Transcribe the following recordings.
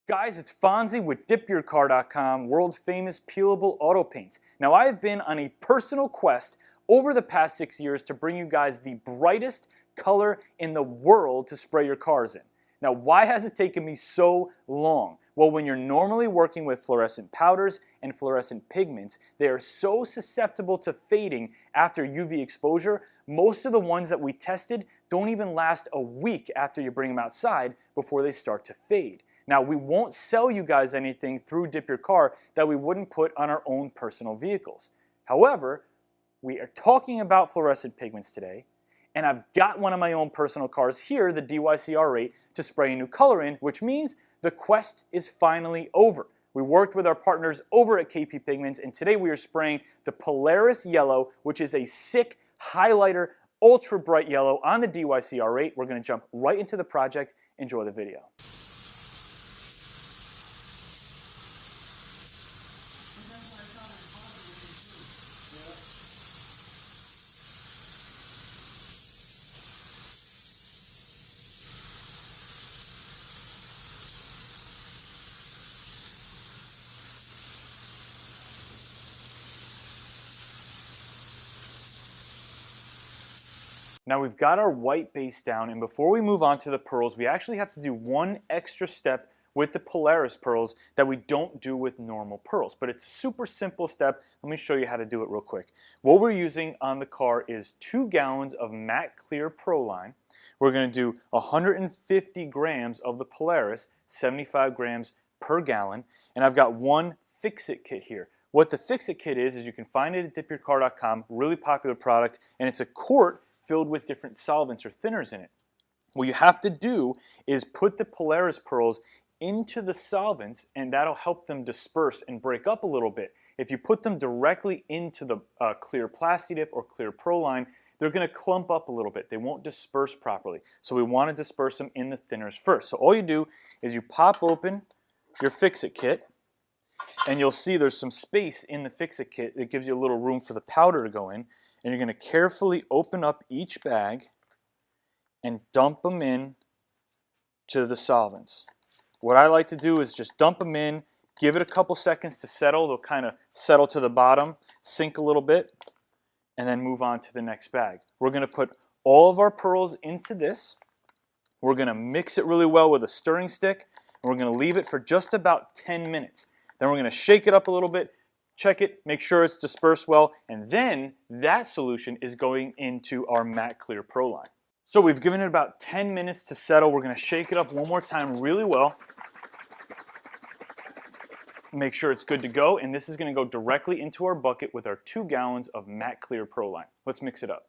Guys, it's Fonzie with DipYourCar.com, world famous peelable auto paints. Now I have been on a personal quest over the past 6 years to bring you guys the brightest color in the world to spray your cars in. Now why has it taken me so long? Well, when you're normally working with fluorescent powders and fluorescent pigments, they are so susceptible to fading after UV exposure. Most of the ones that we tested don't even last a week after you bring them outside before they start to fade. Now, we won't sell you guys anything through Dip Your Car that we wouldn't put on our own personal vehicles. However, we are talking about fluorescent pigments today, and I've got one of my own personal cars here, the DYC R8, to spray a new color in, which means the quest is finally over. We worked with our partners over at KP Pigments, and today we are spraying the Polaris Yellow, which is a sick highlighter, ultra bright yellow on the DYC R8. We're going to jump right into the project. Enjoy the video. Now we've got our white base down, and before we move on to the pearls, we actually have to do one extra step with the Polaris pearls that we don't do with normal pearls. But it's a super simple step. Let me show you how to do it real quick. What we're using on the car is 2 gallons of matte clear Proline. We're going to do 150 grams of the Polaris, 75 grams per gallon, and I've got one Fix-It kit here. What the Fix-It kit is you can find it at dipyourcar.com, really popular product, and it's a quart filled with different solvents or thinners in it. What you have to do is put the Polaris pearls into the solvents, and that'll help them disperse and break up a little bit. If you put them directly into the clear Plasti-Dip or clear Proline, they're going to clump up a little bit. They won't disperse properly. So we want to disperse them in the thinners first. So all you do is you pop open your Fix-It kit, and you'll see there's some space in the Fix-It kit that gives you a little room for the powder to go in. And you're going to carefully open up each bag and dump them in to the solvents. What I like to do is just dump them in, give it a couple seconds to settle. They'll kind of settle to the bottom, sink a little bit, and then move on to the next bag. We're going to put all of our pearls into this. We're going to mix it really well with a stirring stick, and we're going to leave it for just about 10 minutes. Then we're going to shake it up a little bit, check it, make sure it's dispersed well, and then that solution is going into our matte clear Proline. So we've given it about 10 minutes to settle. We're going to shake it up one more time really well. Make sure it's good to go, and this is going to go directly into our bucket with our 2 gallons of matte clear Proline. Let's mix it up.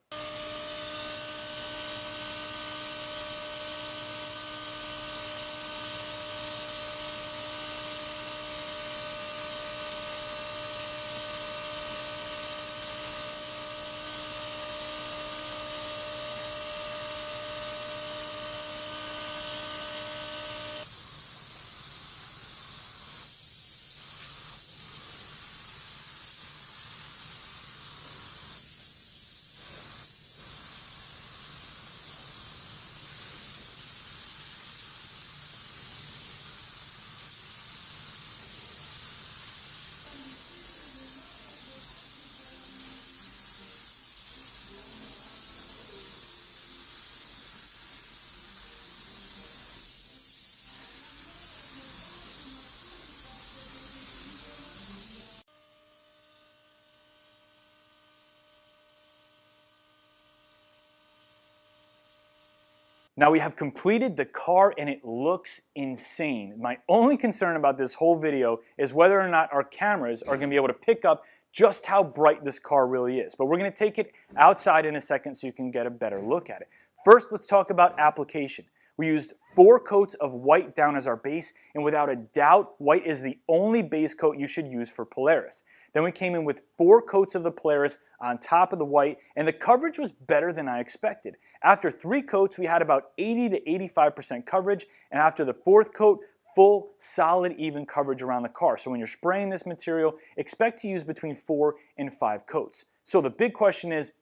Now we have completed the car and it looks insane. My only concern about this whole video is whether or not our cameras are going to be able to pick up just how bright this car really is. But we're going to take it outside in a second so you can get a better look at it. First, let's talk about application. We used 4 coats of white down as our base, and without a doubt, white is the only base coat you should use for Polaris. Then we came in with 4 coats of the Polaris on top of the white, and the coverage was better than I expected. After 3 coats, we had about 80 to 85% coverage, and after the 4th coat, full, solid, even coverage around the car. So when you're spraying this material, expect to use between 4 and 5 coats. So the big question is,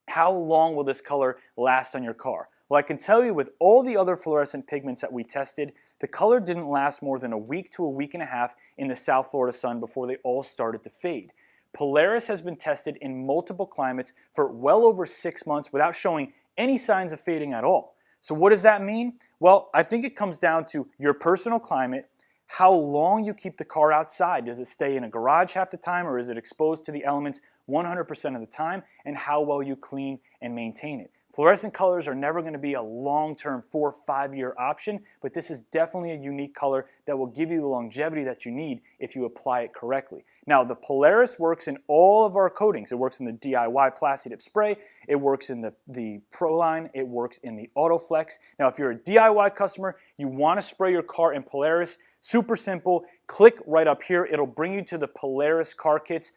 how long will this color last on your car? Well, I can tell you with all the other fluorescent pigments that we tested, the color didn't last more than a week to a week and a half in the South Florida sun before they all started to fade. Polaris has been tested in multiple climates for well over 6 months without showing any signs of fading at all. So what does that mean? Well, I think it comes down to your personal climate, how long you keep the car outside. Does it stay in a garage half the time, or is it exposed to the elements 100% of the time, and how well you clean and maintain it. Fluorescent colors are never going to be a long-term 4 or 5 year option, but this is definitely a unique color that will give you the longevity that you need if you apply it correctly. Now, the Polaris works in all of our coatings. It works in the DIY Plasti Dip Spray, it works in the Pro line, it works in the Autoflex. Now, if you're a DIY customer, you want to spray your car in Polaris, super simple. Click right up here. It'll bring you to the Polaris car kits.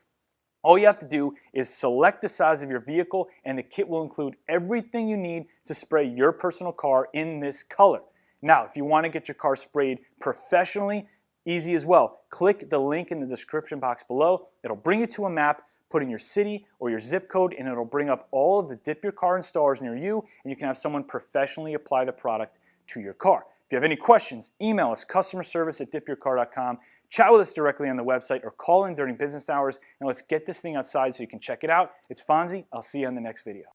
All you have to do is select the size of your vehicle, and the kit will include everything you need to spray your personal car in this color. Now, if you want to get your car sprayed professionally, easy as well. Click the link in the description box below. It'll bring you to a map. Put in your city or your zip code, and it'll bring up all of the Dip Your Car installers near you, and you can have someone professionally apply the product to your car. If you have any questions, email us, customerservice@dipyourcar.com, chat with us directly on the website, or call in during business hours, and let's get this thing outside so you can check it out. It's Fonzie. I'll see you on the next video.